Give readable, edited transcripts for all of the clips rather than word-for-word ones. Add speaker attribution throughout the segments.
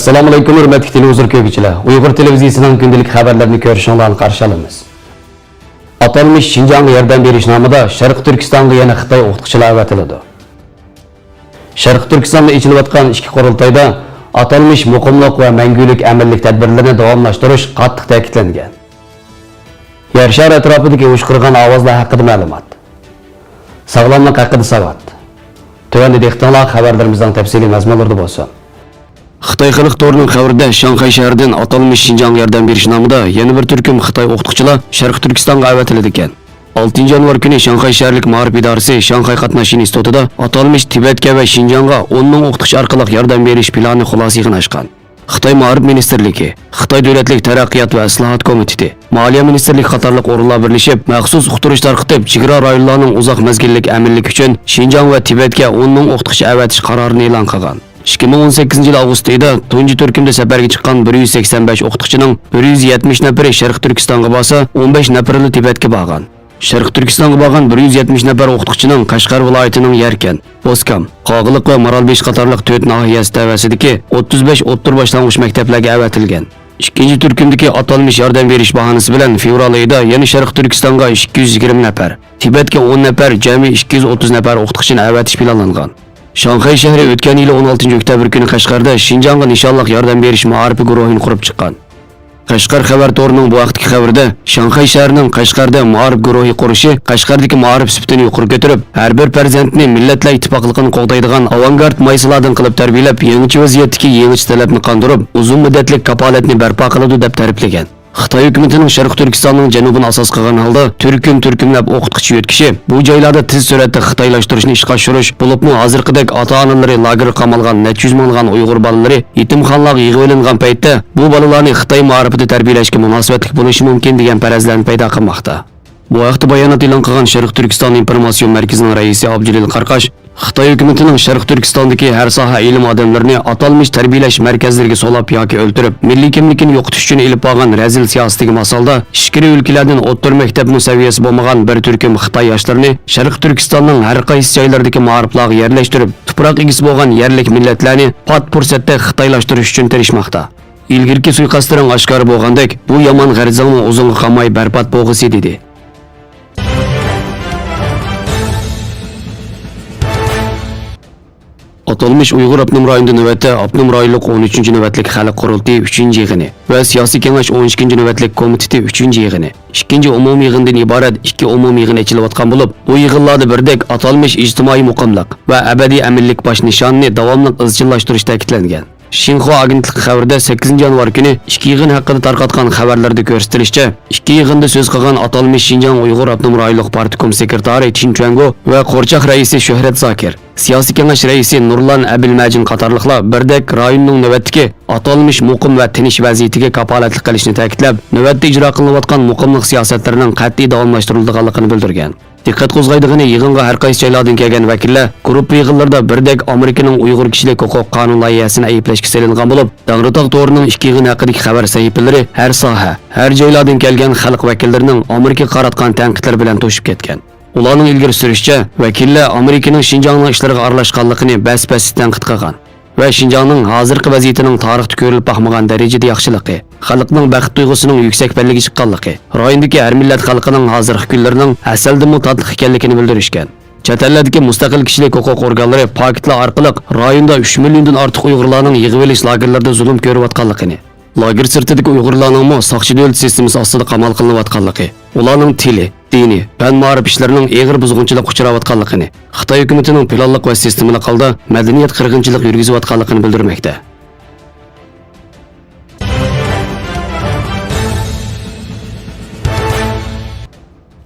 Speaker 1: Assalamu alaykum hurmatli televizor ko'ruvchilar. Uyg'ur televiziyasining kundalik xabarlarini ko'rishingizni qarshi olamiz. Atalmış Şinjan'a yardım berish nomida Sharq Turkistonga yana Xitoy o'qituvchilar avatiladi. Sharq Turkistonda ichilayotgan ikki qurultayda atalmış muqimlik va mangulik amallik tadbirlarini davomlashtirish qattiq ta'kidlangan. Yer shar atrofidagi o'shqirgan ovozlar haqida ma'lumot. Sog'lomlik haqida savat. Tövəndə dehqonlar xabarlarimizning tafsiliy mazmunlarida bo'lsin. Xitoy xalq torining xabarida Shanxay shahridan atalmış Şinjan'a yardım berish nomida yana bir turkum Xitoy o'qituvchilar Sharq Turkistonga avatiladi ekan. 6 yanvar kuni Shanxay shaharlik ma'rif idorasi Shanxay qatnash institutida atalmış Tibetga va Şinjan'a 10 ming o'qituvchi orqali yardım berish plani xulosaga ochgan. Xitoy Ma'rif Ministerligi, Xitoy Davlatlik taraqqiyot va islohot komiteti, Moliya Ministerligi qatorliq o'rinlar birlashib, maxsus uqtirish tarqatib, chegara rayonlarning uzoq mezgillik amirlik uchun Şinjan va Tibetga 10 ming o'qituvchi avatish qarorini e'lon qilgan. 2018 yil avgust oyida tunji turkumda safarga chiqqan 185 o'qituvchining 170 nafari Sharq Turkistonga borsa, 15 nafari Tibetga borgan. Sharq Turkistonga borgan 170 nafar o'qituvchining Qashqar viloyatining Yarkan, Bo'skam, Qo'g'iliq va Maralbesh qatorliq 4 nahiyasi tavasidagi 35 o'ttir boshlang'ich maktablarga avatilgan. Ikkinchi turkumdagi atalmış yordam berish bahonasi bilan fevral oyida yana Sharq Turkistonga 220 nafar, Tibetga 10 nafar, jami 230 nafar o'qituvchini avatish planlangan. Shanxay shahri o'tgan yil 16 oktyabr kuni Qashqarda Şinjan'a nishonliq yordam berish ma'arifi guruhini qurib chiqqan. Qashqar xabar torining bu vaqtdagi xabarida Shanxay shahrining Qashqarda ma'arif guruhi qurishi Qashqardagi ma'arif sifatini yuqori ko'tarib, har bir farzandni millatlar ittifoqligini qo'g'daydigan avangard maysalardan qilib tarbiyalab, yangi vaziyatdagi yangi talabni qondirib, uzun muddatli kapolatni barpo qiladi deb ta'riflagan. Xitoy hukumatining Sharq Turkistonning janubini asos qilgan holda turkumlab o'qituvchi yetkishi bu joylarda tez suratda xitoylashtirishni ishga oshirish, bo'libmi hozirgidek ota-onalari lager qamalgan 400 mingdan Uyg'ur bolalari yetimxonlarga yig'ib olingan paytda bu bolalarni Xitoy ma'rifida tarbiyalashga munosabatli bo'lishi mumkin degan farazlarni paydo qilmoqda. Bu vaqtda bayonot e'lon qilgan Sharq Turkiston informatsion markazining raisi Abdulil Qarqash Xitoy hukumatining Sharq Turkistondagi har soha ilm odamlarini atalmış tarbiyalash markazlariga solab yoki o'ltirib, milliy kimligini yo'qotish uchun ilib olgan razil siyosatiga masalda ishkiri o'lkalardan o'ttir maktab saviyasi bo'lmagan bir turkum Xitoy yoshlarini Sharq Turkistonning har qaysi joylaridagi ma'riflarga yerlashtirib, tuproq egisi bo'lgan yerlik millatlarni pat fursatda xitoylashtirish uchun tirishmoqda. Ilgirki suiqasdning oshkor bo'lgandek, bu yomon g'arizani uzunga qolmay barbod bo'lg'isi dedi. Atalmış Uyg'ur Abnum rayonida navbatda Abnum rayonlik 13. navbatlik xalq qurultiyi 3-yig'ini va siyosiy kengash 12. navbatlik komiteti 3-yig'ini. Ikkinchi umumiy yig'indan iborat 2 umumiy yig'in echilayotgan bo'lib, bu yig'inlarda birdek atalmış ijtimoiy muqimlik va abadiy aminlik bosh nishonini davomli izchillashtirish ta'kidlangan. Xinhua agentligi xabarida 8 yanvar kuni 2 yig'in haqida tarqatgan xabarlarda ko'rsatilishicha, 2 yig'inda so'z qilgan atalmış Şinjan Uyg'ur Abnum rayonlik partikom sekretari Chin Chuango va qo'rchoq raisi Shuhrat Zokir, siyosiy kengash raisi Nurlan Abilmajin qatorliqlar birdek rayonning navbatdagi atalmış muqim va tinch vaziyatiga kapolatlik qilishni ta'kidlab, navbatda ijro qilinayotgan muqimlik siyosatlarining qat'iy davomlashtirilganligini bildirgan. Diqqat qo'zg'aydigani yig'inga har qaysi joylardan kelgan vakillar guruh yig'inlarda birdek Amerikaning Uyg'ur kishilik huquq qonun loyihasini ayblashga selingan bo'lib, Dangritog to'rining 2 yig'in haqidagi xabar sahifalari har soha, har joylardan kelgan xalq vakillarining Amerika qaratgan tanqidlar bilan to'shib ketgan. Ularning ilgari surishicha, vakillar Amerikaning Şinjanning ishlariga aralashganligini bas-bas tanqid qilgan va Şinjanning hozirgi vaziyatining tarixda ko'rilib baxmagan darajada yaxshiligi, xalqning baxt tuyg'usining yuksak ballaga chiqqanligi, rayondagi har millat xalqining hozirgi kunlarining asalda tatliq ekanligini bildirishgan. Chet ellardagi mustaqil kishilik huquq organlari paketlar orqali rayonda 3 milliondan ortiq Uyg'urlarning yig'ib olish lagerlarida zulm ko'rayotganligini, lager sirtidagi Uyg'urlarning saqchi davlat sistemasi ostida qamal qilinayotganligi, ularning tili, dini, fan ma'rif ishlarining eg'ir buzg'unchilik uchrayotganligini, Xitoy hukumatining planliq va sistemalik holda madaniyat qirg'inchilik yurgizayotganligini bildirmoqda.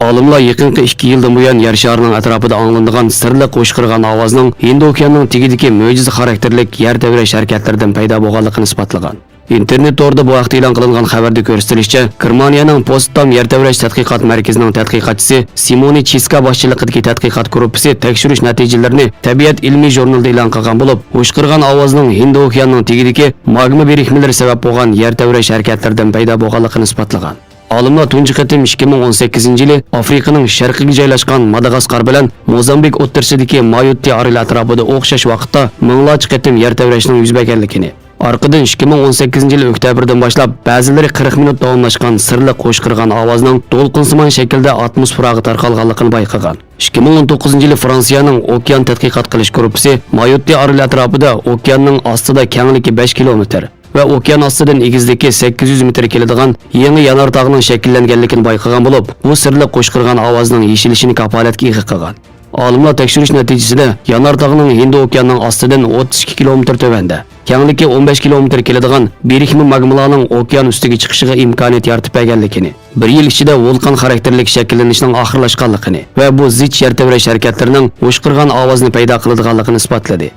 Speaker 1: Olimlar yaqinqi 2 yildan buyon yer sharining atrofida anglanadigan sirli qo'shqirgan ovozning Hind okeanining tagidagi mo'jiza xarakterlik yer tevrash harakatlaridan paydo bo'lganligini isbotlagan. İnternet torida bu vaqt e'lon qilingan xabarda ko'rsatilishicha, Germaniyaning Potsdam yer tevrash tadqiqot markazining tadqiqotchisi Simoni Chiska boshchiligidagi tadqiqot guruhi tekshirish natijalarini Tabiat ilmiy jurnalida e'lon qilgan bo'lib, qo'shqirgan ovozning Hind okeanining tagidagi magma birikmalari sabab bo'lgan yer tevrash harakatlaridan paydo bo'lganligini isbotlagan. Olimlar tunji qatim 2018-yili Afrikaning sharqiga joylashgan Madagaskar bilan Mozambik o'ttirsidagi Mayutti oroli atrofida o'xshash vaqtda minglarcha qatim yer tevrashning yuz berganligini, Arkadan 2018 yıl oktabrdan başlap ba'zilari 40 minut davomlashgan sirli qo'shqirgan ovozning to'lqinsimon shaklda atmosferaga tarqalganligini bayqagan. 2019 yılı Fransiyaning okean tadqiqot qilish gruppasi Mayotte oroli atrofida okeanning ostida kengligi 5 kilometr va okean ostidan egizligi 800 metr keladigan yangi yanar tog'ning shakllanganligini bayqagan bo'lib, bu sirli qo'shqirgan ovozning yeshilishini kafolatga ega qilgan. Olimlar tekshirish natijasida yanar tog'ning Hind okeanining ostidan 32 kilometr tövanda, kengligi 15 kilometr keladigan birikma magmalarning okean ustiga chiqishiga imkoniyat yaratib berganligini, bir yil ichida vulqon xarakterlik shakllanishning oxirlashganligini va bu zich yer tevrash harakatlarining o'shqirgan ovozni paydo qiladiganligini isbotladi.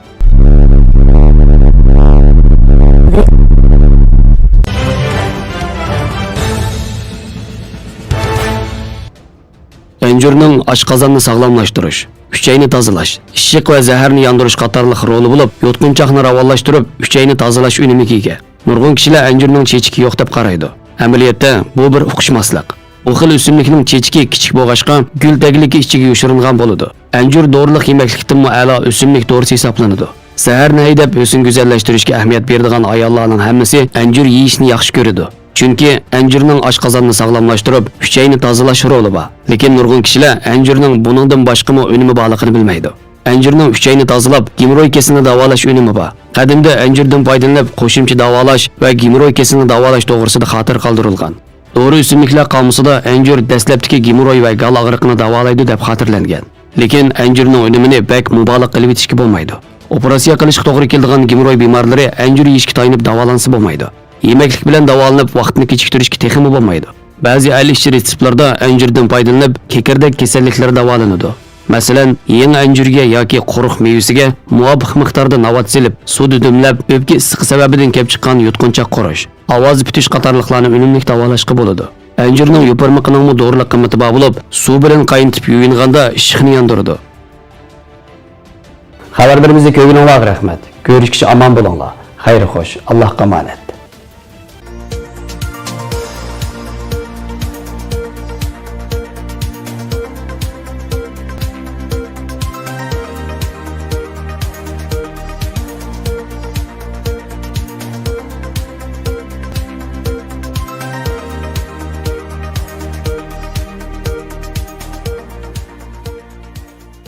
Speaker 1: Enjurning oshqozonni sog'lomlashtirish, uchayni tozalash, ishiq va zaharni yondirish qatorliq roli bo'lib, yotqinchoqni ravolashtirib, uchayni tozalash unimiga ega. Nurg'un kishilar enjurning chechiki yo'q deb qaraydi. Amaliyotda bu bir uqishmaslik. Bu xil o'simlikning chechiki kichik bo'lg'achqa gul tagligi ichiga yoshiringan bo'ladi. Enjur dorilik yemaklikdan a'lo o'simlik dorisi hisoblanadi. Zaharni haydab o'sin go'zallashtirishga ahamiyat beradigan ayollarning hammasi enjur yeyishni yaxshi ko'radi. Chunki enjurning oshqozonni sog'lomlashtirib, uchayni tozalash roli bor. Lekin nurg'un kishilar enjurning buningdan boshqa unumi borligini bilmaydi. Enjurning uchayni tozalab, gemoroy kasalini davolash unumi bor. Qadimda enjurdan foydalanib, qo'shimcha davolash va gemoroy kasalini davolash to'g'risida xatir qoldirilgan. Dori o'simliklar qomusida enjur dastlabki gemoroy va gal og'riqni davolaydi deb xatirlangan. Lekin enjurning unumini bak mubolag'a qilib etishga bo'lmaydi. Operatsiya qilishga to'g'ri keladigan gemoroy bemorlari enjur yeyishga tayinib davolansa bo'lmaydi. Yemeklik bilan davolanib vaqtni kechiktirishga texmi bo'lmaydi. Ba'zi ayliqchi retseptlarda enjurdan foydalanib kekirdek kasalliklari davolanadi. Masalan, yangi enjurga yoki quruq mevasiga muvofiq miqdorda navat silib, suvda dumlab, o'pka issiqi sababidan kelib chiqqan yutqunchoq qurish, ovoz bitish qatorliqlarni unumli davolashga bo'ladi. Enjurning yuparmiqining dorilik qimmati bor bo'lib, suv bilan qaynatib yuvinganda ishiqni yondiradi. Xabarlarimizni ko'rganingizga rahmat. Ko'rishgacha omon bo'linglar. Xayr xo'sh, Allohga omonat.